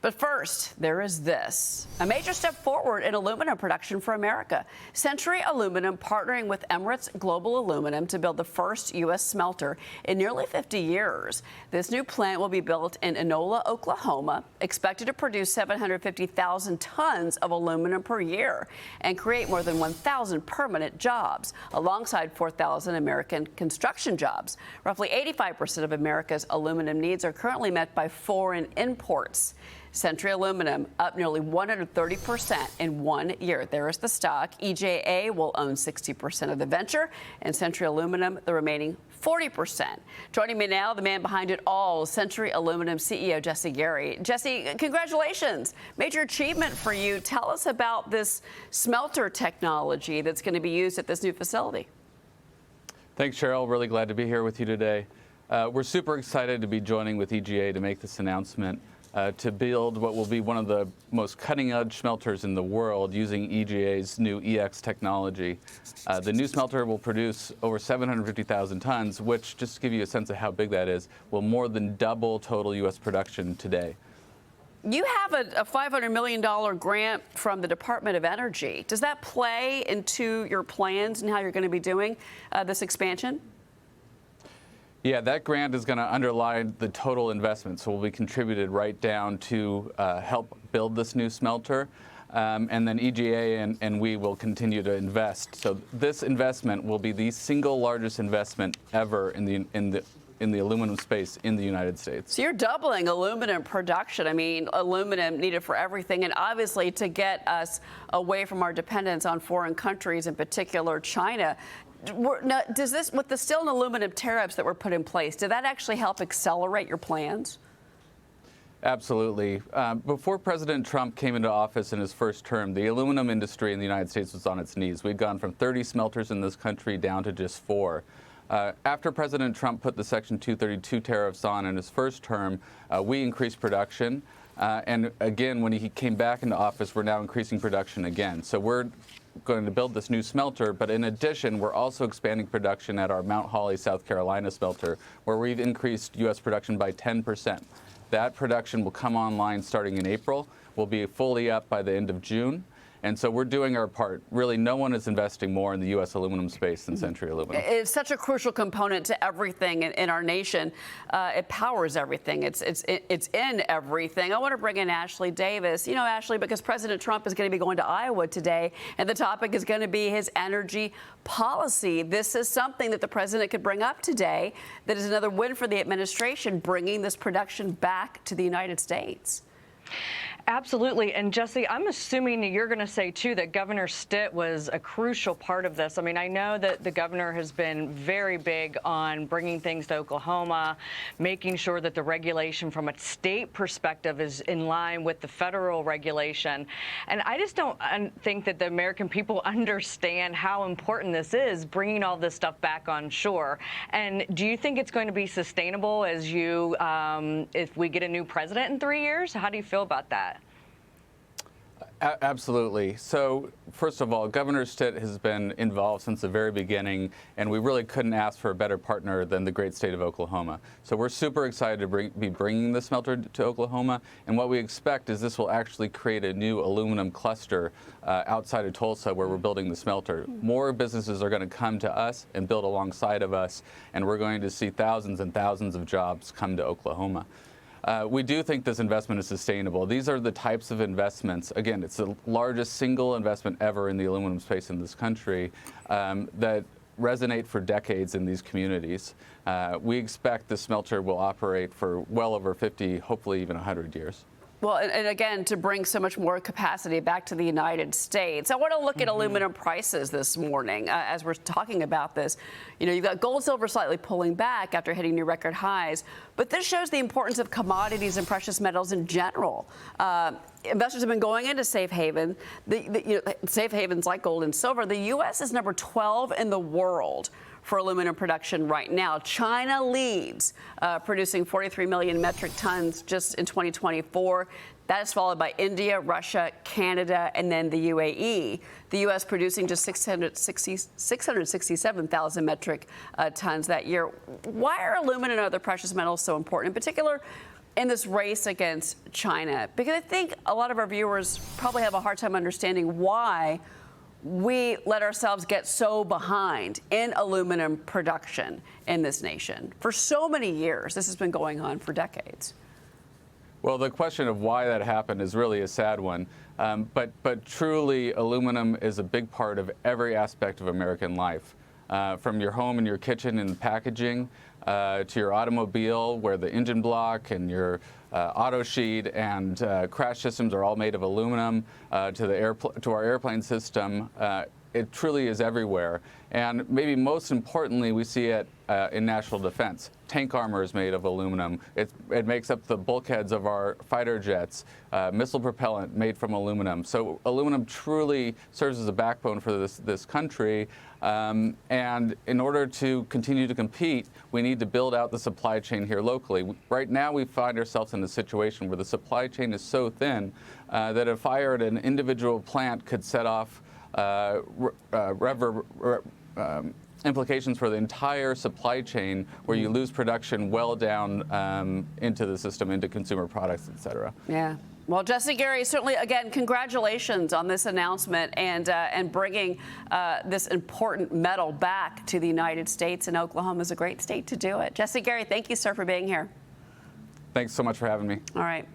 But first, there is this. A major step forward in aluminum production for America. Century Aluminum partnering with Emirates Global Aluminum to build the first U.S. smelter in nearly 50 years. This new plant will be built in Enola, Oklahoma, expected to produce 750,000 tons of aluminum per year and create more than 1,000 permanent jobs, alongside 4,000 American construction jobs. Roughly 85% of America's aluminum needs are currently met by foreign imports. Century Aluminum up nearly 130% in 1 year. There is the stock. EJA will own 60% of the venture, and Century Aluminum the remaining 40%. Joining me now, the man behind it all, Century Aluminum CEO Jesse Gary. Jesse, congratulations. Major achievement for you. Tell us about this smelter technology that's going to be used at this new facility. Thanks, Cheryl. Really glad to be here with you today. We're super excited to be joining with EJA to make this announcement. To build what will be one of the most cutting-edge smelters in the world using EJA's new EX technology. The new smelter will produce over 750,000 tons, which, just to give you a sense of how big that is, will more than double total U.S. production today. You have a $500 million grant from the Department of Energy. Does that play into your plans and how you're going to be doing this expansion? Yeah, that grant is going to underlie the total investment, so will be contributed right down to help build this new smelter, and then EJA and we will continue to invest. So this investment will be the single largest investment ever in the aluminum space in the United States. So you're doubling aluminum production. I mean, aluminum needed for everything, and obviously to get us away from our dependence on foreign countries, in particular China. Now, does this, with the steel and aluminum tariffs that were put in place, did that actually help accelerate your plans? Absolutely. Before President Trump came into office in his first term, the aluminum industry in the United States was on its knees. We'd gone from 30 smelters in this country down to just 4. After President Trump put the Section 232 tariffs on in his first term, we increased production. And again, when he came back into office, we're now increasing production again. So we're going to build this new smelter, but in addition, we're also expanding production at our Mount Holly, South Carolina smelter, where we've increased U.S. production by 10%. That production will come online starting in April. We'll be fully up by the end of June. And so we're doing our part. Really, no one is investing more in the U.S. aluminum space than Century Aluminum. It's such a crucial component to everything in our nation. It powers everything. It's in everything. I want to bring in Ashley Davis. You know, Ashley, because President Trump is going to be going to Iowa today, and the topic is going to be his energy policy. This is something that the president could bring up today that is another win for the administration, bringing this production back to the United States. Absolutely. And Jesse, I'm assuming you're going to say, too, that Governor Stitt was a crucial part of this. I mean, I know that the governor has been very big on bringing things to Oklahoma, making sure that the regulation from a state perspective is in line with the federal regulation. And I just don't think that the American people understand how important this is, bringing all this stuff back on shore. And do you think it's going to be sustainable as you, if we get a new president in 3 years? How do you feel about that? Absolutely. So, first of all, Governor Stitt has been involved since the very beginning, and we really couldn't ask for a better partner than the great state of Oklahoma. So we're super excited to be bringing the smelter to Oklahoma, and what we expect is this will actually create a new aluminum cluster outside of Tulsa where we're building the smelter. More businesses are going to come to us and build alongside of us, and we're going to see thousands and thousands of jobs come to Oklahoma. We do think this investment is sustainable. These are the types of investments, again, it's the largest single investment ever in the aluminum space in this country, that resonate for decades in these communities. We expect the smelter will operate for well over 50, hopefully even 100 years. Well, and again, to bring so much more capacity back to the United States. I want to look at aluminum prices this morning as we're talking about this. You know, you've got gold, silver slightly pulling back after hitting new record highs, but this shows the importance of commodities and precious metals in general. Investors have been going into safe haven. Safe havens like gold and silver. The U.S. is number 12 in the world for aluminum production right now. China leads, producing 43 million metric tons just in 2024. That is followed by India, Russia, Canada, and then the UAE. The U.S. producing just 667,000 metric tons that year. Why are aluminum and other precious metals so important? In particular, in this race against China? Because I think a lot of our viewers probably have a hard time understanding why we let ourselves get so behind in aluminum production in this nation. For so many years, this has been going on for decades. Well, the question of why that happened is really a sad one. But truly, aluminum is a big part of every aspect of American life. From your home and your kitchen and packaging, to your automobile, where the engine block and your auto sheet and crash systems are all made of aluminum, to our airplane system. It truly is everywhere. And maybe most importantly, we see it in national defense. Tank armor is made of aluminum. It makes up the bulkheads of our fighter jets. Missile propellant made from aluminum. So aluminum truly serves as a backbone for this country. And in order to continue to compete, we need to build out the supply chain here locally. Right now, we find ourselves in a situation where the supply chain is so thin that a fire at an individual plant could set off implications for the entire supply chain, where you lose production well down into the system, into consumer products, et cetera. Yeah. Well, Jesse Gary, certainly, again, congratulations on this announcement and bringing this important metal back to the United States. And Oklahoma is a great state to do it. Jesse Gary, thank you, sir, for being here. Thanks so much for having me. All right.